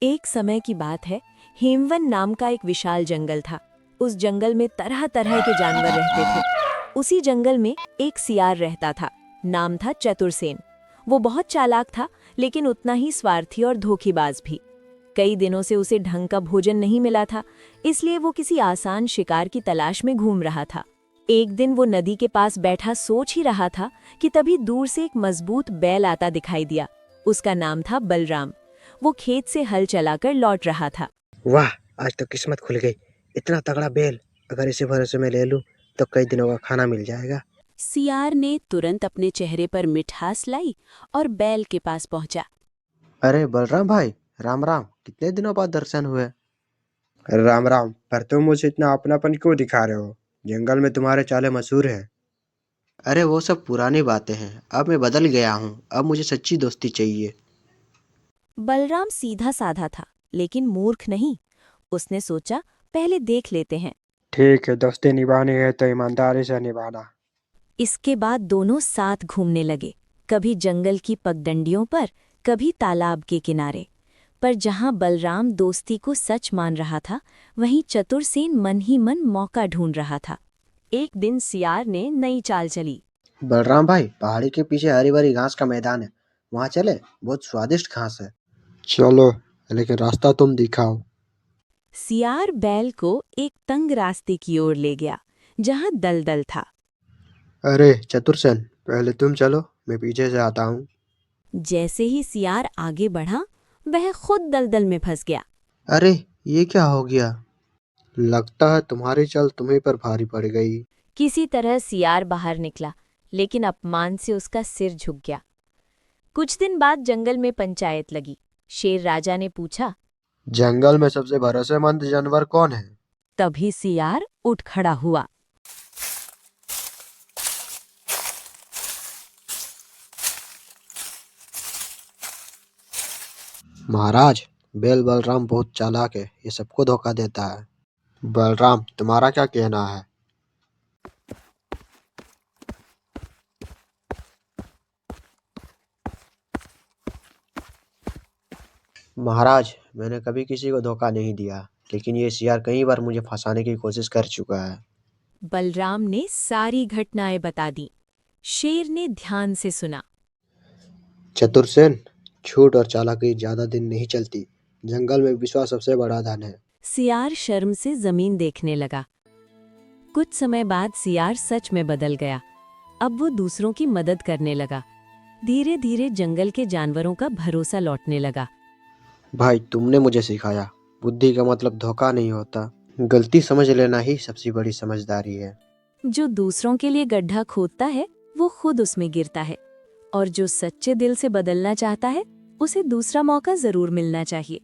एक समय की बात है। हेमवन नाम का एक विशाल जंगल था। उस जंगल में तरह तरह के जानवर रहते थे। उसी जंगल में एक सियार रहता था। नाम था चतुरसेन। वो बहुत चालाक था, लेकिन उतना ही स्वार्थी और धोखेबाज भी। कई दिनों से उसे ढंग का भोजन नहीं मिला था, इसलिए वो किसी आसान शिकार की तलाश में घूम रहा था। एक दिन वो नदी के पास बैठा सोच ही रहा था कि तभी दूर से एक मजबूत बैल आता दिखाई दिया। उसका नाम था बलराम। वो खेत से हल चलाकर लौट रहा था। वाह, आज तो किस्मत खुल गई। इतना तगड़ा बैल, अगर इसे भरोसे में ले लूं तो कई दिनों का खाना मिल जाएगा। सियार ने तुरंत अपने चेहरे पर मिठास लाई और बैल के पास पहुंचा। अरे बलराम भाई, राम राम। कितने दिनों बाद दर्शन हुए। राम राम। पर तुम मुझे इतना अपनापन क्यों दिखा रहे हो? जंगल में तुम्हारे चाले मशहूर हैं। अरे वो सब पुरानी बातें हैं, अब मैं बदल गया हूँ। अब मुझे सच्ची दोस्ती चाहिए। बलराम सीधा साधा था, लेकिन मूर्ख नहीं। उसने सोचा, पहले देख लेते हैं। ठीक है, दोस्ती निभानी है तो ईमानदारी से निभाना। इसके बाद दोनों साथ घूमने लगे, कभी जंगल की पगडंडियों पर, कभी तालाब के किनारे। पर जहां बलराम दोस्ती को सच मान रहा था, वहीं चतुरसेन मन ही मन मौका ढूंढ रहा था। एक दिन सियार ने नई चाल चली। बलराम भाई, पहाड़ी के पीछे हरी भरी घास का मैदान है, वहाँ चले। बहुत स्वादिष्ट घास है। चलो, लेकिन रास्ता तुम दिखाओ। सियार बैल को एक तंग रास्ते की ओर ले गया, जहां दलदल था। अरे चतुरसेन, पहले तुम चलो, मैं पीछे से आता हूँ। जैसे ही सियार आगे बढ़ा, वह खुद दलदल में फंस गया। अरे, ये क्या हो गया? लगता है तुम्हारी चाल तुम्हीं पर भारी पड़ गई। किसी तरह सियार बाहर निकला, लेकिन अपमान से उसका सिर झुक गया। कुछ दिन बाद जंगल में पंचायत लगी। शेर राजा ने पूछा। जंगल में सबसे भरोसेमंद जानवर कौन है? तभी सियार उठ खड़ा हुआ। महाराज, बैल बलराम बहुत चालाक है, ये सबको धोखा देता है। बलराम, तुम्हारा क्या कहना है? महाराज, मैंने कभी किसी को धोखा नहीं दिया, लेकिन ये सियार कई बार मुझे फंसाने की कोशिश कर चुका है। बलराम ने सारी घटनाएं बता दी। शेर ने ध्यान से सुना। चतुरसेन, झूठ और चालाकी ज्यादा दिन नहीं चलती। जंगल में विश्वास सबसे बड़ा धन है। सियार शर्म से जमीन देखने लगा। कुछ समय बाद सियार सच में बदल गया। अब वो दूसरों की मदद करने लगा। धीरे धीरे जंगल के जानवरों का भरोसा लौटने लगा। भाई, तुमने मुझे सिखाया, बुद्धि का मतलब धोखा नहीं होता, गलती समझ लेना ही सबसे बड़ी समझदारी है। जो दूसरों के लिए गड्ढा खोदता है, वो खुद उसमें गिरता है। और जो सच्चे दिल से बदलना चाहता है, उसे दूसरा मौका जरूर मिलना चाहिए।